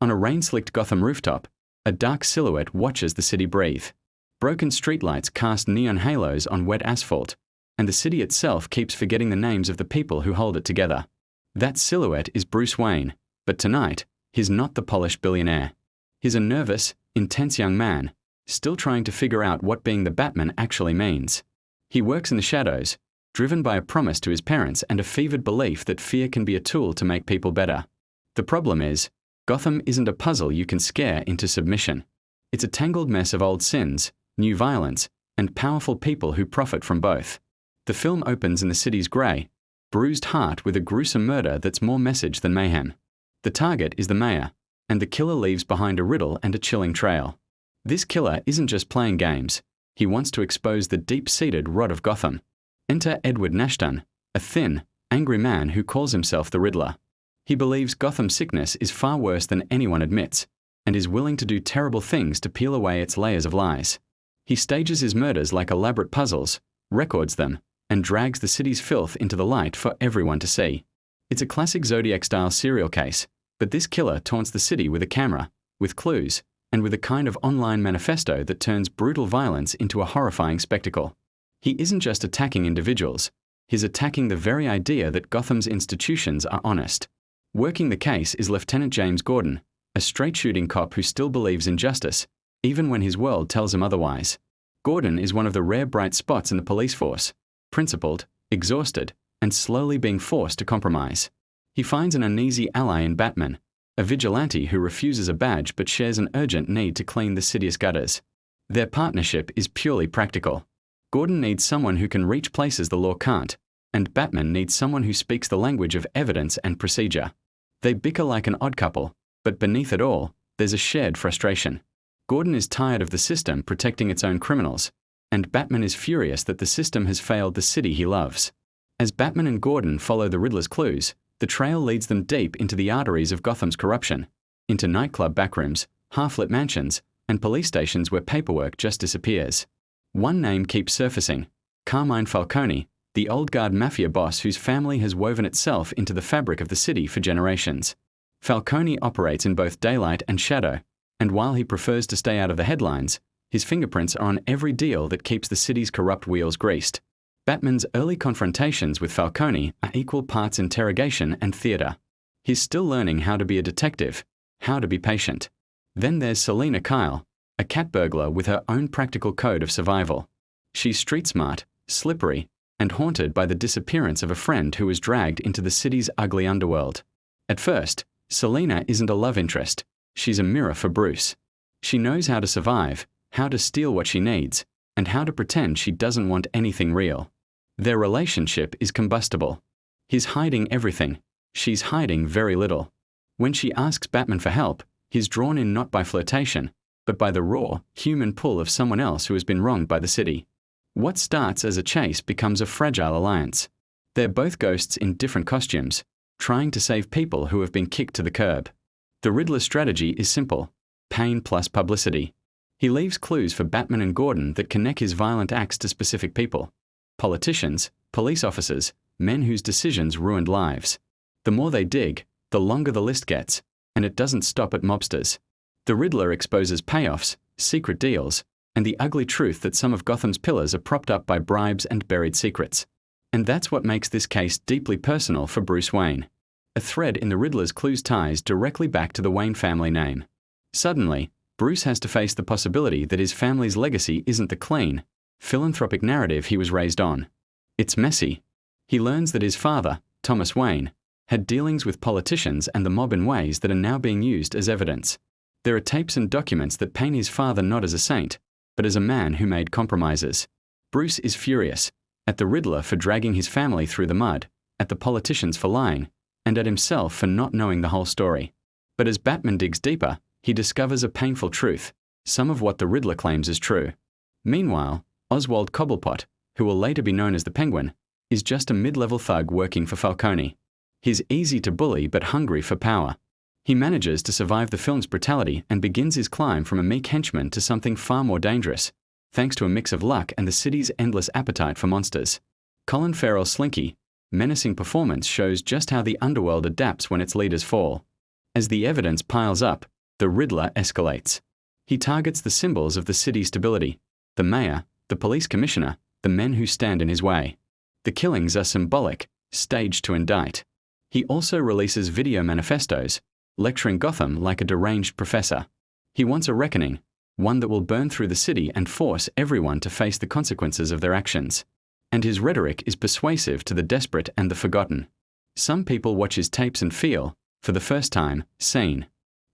On a rain-slicked Gotham rooftop, a dark silhouette watches the city breathe. Broken streetlights cast neon halos on wet asphalt, and the city itself keeps forgetting the names of the people who hold it together. That silhouette is Bruce Wayne, but tonight, he's not the polished billionaire. He's a nervous, intense young man, still trying to figure out what being the Batman actually means. He works in the shadows, driven by a promise to his parents and a fevered belief that fear can be a tool to make people better. The problem is, Gotham isn't a puzzle you can scare into submission. It's a tangled mess of old sins, new violence, and powerful people who profit from both. The film opens in the city's grey, bruised heart with a gruesome murder that's more message than mayhem. The target is the mayor, and the killer leaves behind a riddle and a chilling trail. This killer isn't just playing games. He wants to expose the deep-seated rot of Gotham. Enter Edward Nashton, a thin, angry man who calls himself the Riddler. He believes Gotham's sickness is far worse than anyone admits, and is willing to do terrible things to peel away its layers of lies. He stages his murders like elaborate puzzles, records them, and drags the city's filth into the light for everyone to see. It's a classic Zodiac-style serial case, but this killer taunts the city with a camera, with clues, and with a kind of online manifesto that turns brutal violence into a horrifying spectacle. He isn't just attacking individuals, he's attacking the very idea that Gotham's institutions are honest. Working the case is Lieutenant James Gordon, a straight-shooting cop who still believes in justice, even when his world tells him otherwise. Gordon is one of the rare bright spots in the police force, principled, exhausted, and slowly being forced to compromise. He finds an uneasy ally in Batman, a vigilante who refuses a badge but shares an urgent need to clean the city's gutters. Their partnership is purely practical. Gordon needs someone who can reach places the law can't, and Batman needs someone who speaks the language of evidence and procedure. They bicker like an odd couple, but beneath it all, there's a shared frustration. Gordon is tired of the system protecting its own criminals, and Batman is furious that the system has failed the city he loves. As Batman and Gordon follow the Riddler's clues, the trail leads them deep into the arteries of Gotham's corruption, into nightclub backrooms, half-lit mansions, and police stations where paperwork just disappears. One name keeps surfacing: Carmine Falcone, the old-guard mafia boss whose family has woven itself into the fabric of the city for generations. Falcone operates in both daylight and shadow, and while he prefers to stay out of the headlines, his fingerprints are on every deal that keeps the city's corrupt wheels greased. Batman's early confrontations with Falcone are equal parts interrogation and theater. He's still learning how to be a detective, how to be patient. Then there's Selina Kyle, a cat burglar with her own practical code of survival. She's street-smart, slippery, and haunted by the disappearance of a friend who was dragged into the city's ugly underworld. At first, Selina isn't a love interest. She's a mirror for Bruce. She knows how to survive, how to steal what she needs, and how to pretend she doesn't want anything real. Their relationship is combustible. He's hiding everything. She's hiding very little. When she asks Batman for help, he's drawn in not by flirtation, but by the raw, human pull of someone else who has been wronged by the city. What starts as a chase becomes a fragile alliance. They're both ghosts in different costumes, trying to save people who have been kicked to the curb. The Riddler's strategy is simple: pain plus publicity. He leaves clues for Batman and Gordon that connect his violent acts to specific people: politicians, police officers, men whose decisions ruined lives. The more they dig, the longer the list gets, and it doesn't stop at mobsters. The Riddler exposes payoffs, secret deals, and the ugly truth that some of Gotham's pillars are propped up by bribes and buried secrets. And that's what makes this case deeply personal for Bruce Wayne. A thread in the Riddler's clues ties directly back to the Wayne family name. Suddenly, Bruce has to face the possibility that his family's legacy isn't the clean, philanthropic narrative he was raised on. It's messy. He learns that his father, Thomas Wayne, had dealings with politicians and the mob in ways that are now being used as evidence. There are tapes and documents that paint his father not as a saint, but as a man who made compromises. Bruce is furious, at the Riddler for dragging his family through the mud, at the politicians for lying, and at himself for not knowing the whole story. But as Batman digs deeper, he discovers a painful truth: some of what the Riddler claims is true. Meanwhile, Oswald Cobblepot, who will later be known as the Penguin, is just a mid-level thug working for Falcone. He's easy to bully but hungry for power. He manages to survive the film's brutality and begins his climb from a meek henchman to something far more dangerous, thanks to a mix of luck and the city's endless appetite for monsters. Colin Farrell's slinky, menacing performance shows just how the underworld adapts when its leaders fall. As the evidence piles up, the Riddler escalates. He targets the symbols of the city's stability: the mayor, the police commissioner, the men who stand in his way. The killings are symbolic, staged to indict. He also releases video manifestos, lecturing Gotham like a deranged professor. He wants a reckoning, one that will burn through the city and force everyone to face the consequences of their actions. And his rhetoric is persuasive to the desperate and the forgotten. Some people watch his tapes and feel, for the first time, seen.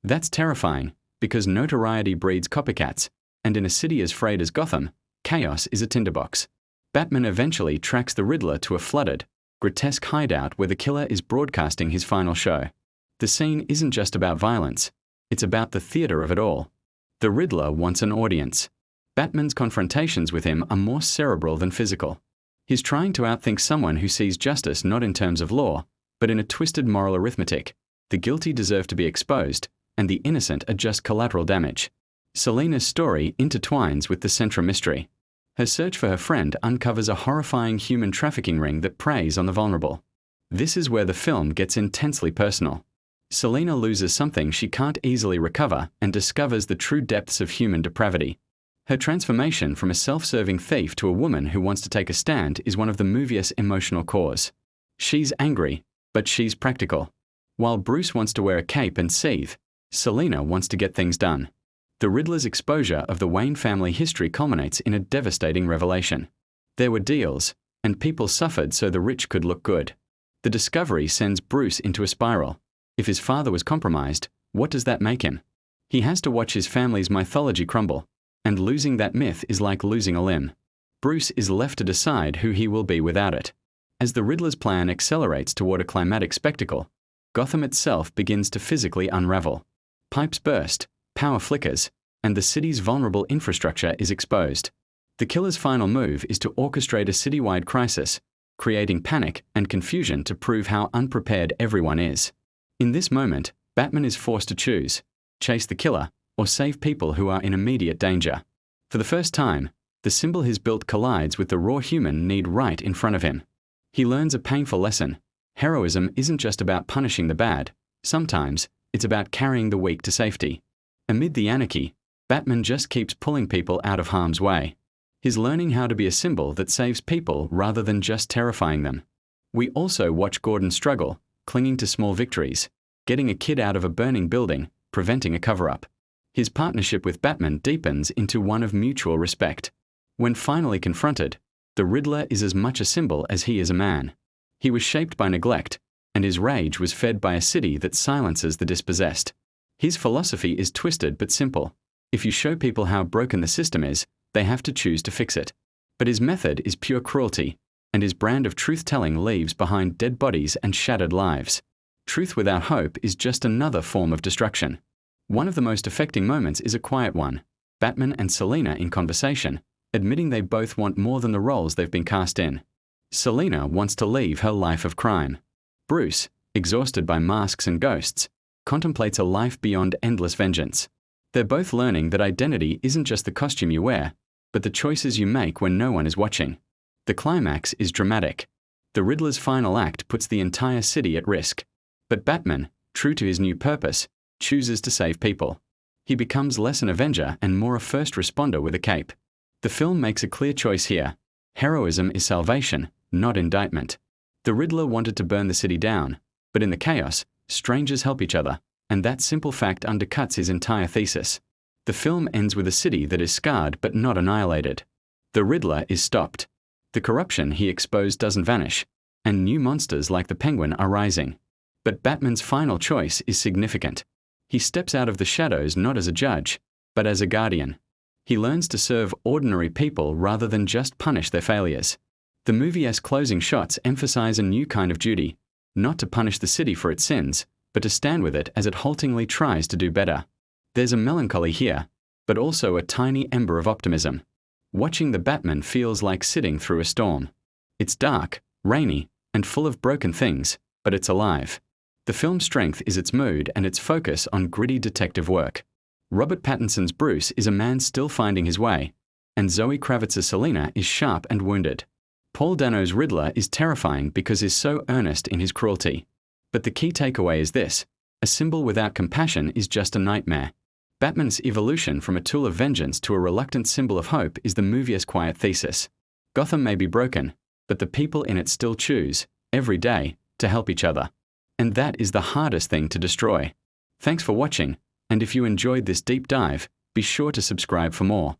That's terrifying, because notoriety breeds copycats, and in a city as frayed as Gotham, chaos is a tinderbox. Batman eventually tracks the Riddler to a flooded, grotesque hideout where the killer is broadcasting his final show. The scene isn't just about violence, it's about the theater of it all. The Riddler wants an audience. Batman's confrontations with him are more cerebral than physical. He's trying to outthink someone who sees justice not in terms of law, but in a twisted moral arithmetic. The guilty deserve to be exposed, and the innocent are just collateral damage. Selina's story intertwines with the central mystery. Her search for her friend uncovers a horrifying human trafficking ring that preys on the vulnerable. This is where the film gets intensely personal. Selina loses something she can't easily recover and discovers the true depths of human depravity. Her transformation from a self-serving thief to a woman who wants to take a stand is one of the movie's emotional cores. She's angry, but she's practical. While Bruce wants to wear a cape and seethe, Selina wants to get things done. The Riddler's exposure of the Wayne family history culminates in a devastating revelation. There were deals, and people suffered so the rich could look good. The discovery sends Bruce into a spiral. If his father was compromised, what does that make him? He has to watch his family's mythology crumble, and losing that myth is like losing a limb. Bruce is left to decide who he will be without it. As the Riddler's plan accelerates toward a climatic spectacle, Gotham itself begins to physically unravel. Pipes burst, power flickers, and the city's vulnerable infrastructure is exposed. The killer's final move is to orchestrate a citywide crisis, creating panic and confusion to prove how unprepared everyone is. In this moment, Batman is forced to choose: chase the killer or save people who are in immediate danger. For the first time, the symbol he's built collides with the raw human need right in front of him. He learns a painful lesson. Heroism isn't just about punishing the bad. Sometimes, it's about carrying the weak to safety. Amid the anarchy, Batman just keeps pulling people out of harm's way. He's learning how to be a symbol that saves people rather than just terrifying them. We also watch Gordon struggle, clinging to small victories, getting a kid out of a burning building, preventing a cover-up. His partnership with Batman deepens into one of mutual respect. When finally confronted, the Riddler is as much a symbol as he is a man. He was shaped by neglect, and his rage was fed by a city that silences the dispossessed. His philosophy is twisted but simple. If you show people how broken the system is, they have to choose to fix it. But his method is pure cruelty, and his brand of truth-telling leaves behind dead bodies and shattered lives. Truth without hope is just another form of destruction. One of the most affecting moments is a quiet one: Batman and Selina in conversation, admitting they both want more than the roles they've been cast in. Selina wants to leave her life of crime. Bruce, exhausted by masks and ghosts, contemplates a life beyond endless vengeance. They're both learning that identity isn't just the costume you wear, but the choices you make when no one is watching. The climax is dramatic. The Riddler's final act puts the entire city at risk. But Batman, true to his new purpose, chooses to save people. He becomes less an avenger and more a first responder with a cape. The film makes a clear choice here. Heroism is salvation, not indictment. The Riddler wanted to burn the city down, but in the chaos, strangers help each other, and that simple fact undercuts his entire thesis. The film ends with a city that is scarred but not annihilated. The Riddler is stopped. The corruption he exposed doesn't vanish, and new monsters like the Penguin are rising. But Batman's final choice is significant. He steps out of the shadows not as a judge, but as a guardian. He learns to serve ordinary people rather than just punish their failures. The movie's closing shots emphasize a new kind of duty: not to punish the city for its sins, but to stand with it as it haltingly tries to do better. There's a melancholy here, but also a tiny ember of optimism. Watching the Batman feels like sitting through a storm. It's dark, rainy, and full of broken things, but it's alive. The film's strength is its mood and its focus on gritty detective work. Robert Pattinson's Bruce is a man still finding his way, and Zoe Kravitz's Selina is sharp and wounded. Paul Dano's Riddler is terrifying because he's so earnest in his cruelty. But the key takeaway is this: A symbol without compassion is just a nightmare. Batman's evolution from a tool of vengeance to a reluctant symbol of hope is the movie's quiet thesis. Gotham may be broken, but the people in it still choose, every day, to help each other. And that is the hardest thing to destroy. Thanks for watching, and if you enjoyed this deep dive, be sure to subscribe for more.